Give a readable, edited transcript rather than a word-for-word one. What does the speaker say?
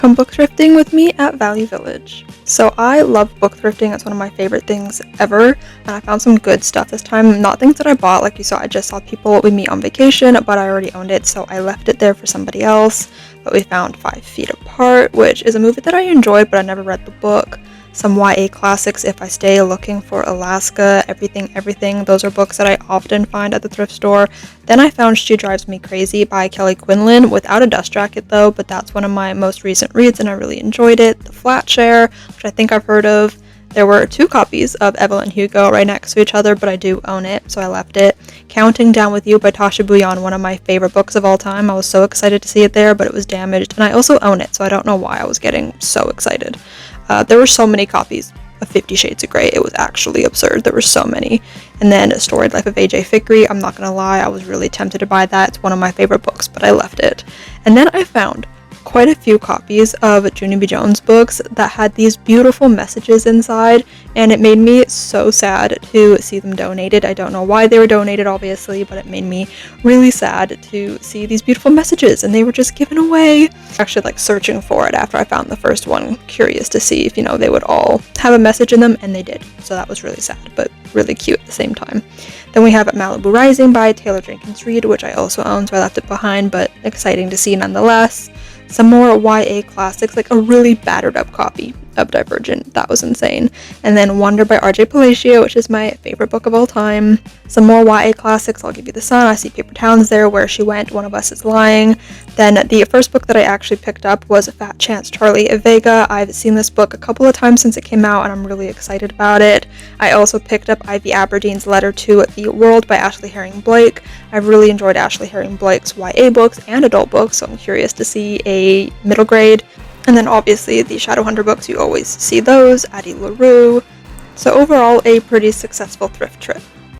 Come book thrifting with me at Value Village. So I love book thrifting. It's one of my favorite things ever, and I found some good stuff this time. Not things that I bought, like you saw. I just saw people with me on vacation, but I already owned it, so I left it there for somebody else. But we found 5 Feet Apart, which is a movie that I enjoyed, but I never read the book. Some YA classics, If I Stay, Looking for Alaska, Everything. Those are books that I often find at the thrift store. Then I found She Drives Me Crazy by Kelly Quinlan, without a dust jacket though, but that's one of my most recent reads and I really enjoyed it. The Flat Share, which I think I've heard of. There were 2 copies of Evelyn Hugo right next to each other, but I do own it, so I left it. Counting Down With You by Tasha Bouillon, one of my favorite books of all time. I was so excited to see it there, but it was damaged, and I also own it, so I don't know why I was getting so excited. There were so many copies of 50 Shades of Grey, it was actually absurd. There were so many. And then A Storied Life of A.J. Fikry, I'm not gonna lie, I was really tempted to buy that. It's one of my favorite books, but I left it. And then I found quite a few copies of Junie B. Jones books that had these beautiful messages inside, and it made me so sad to see them donated. I don't know why they were donated, obviously, but it made me really sad to see these beautiful messages, and they were just given away. Actually, like, searching for it after I found the first one, curious to see if, they would all have a message in them, and they did. So that was really sad, but really cute at the same time. Then we have Malibu Rising by Taylor Jenkins Reid, which I also own, so I left it behind, but exciting to see nonetheless. Some more YA classics, like a really battered up copy of Divergent. That was insane. And then Wonder by R.J. Palacio, which is my favorite book of all time. Some more YA classics, I'll Give You the Sun, I See Paper Towns There, Where She Went, One of Us is Lying. Then the first book that I actually picked up was Fat Chance Charlie of Vega. I've seen this book a couple of times since it came out, and I'm really excited about it. I also picked up Ivy Aberdeen's Letter to the World by Ashley Herring Blake. I've really enjoyed Ashley Herring Blake's YA books and adult books, so I'm curious to see a middle grade. And then obviously the Shadowhunter books, you always see those, Addie LaRue. So overall, a pretty successful thrift trip.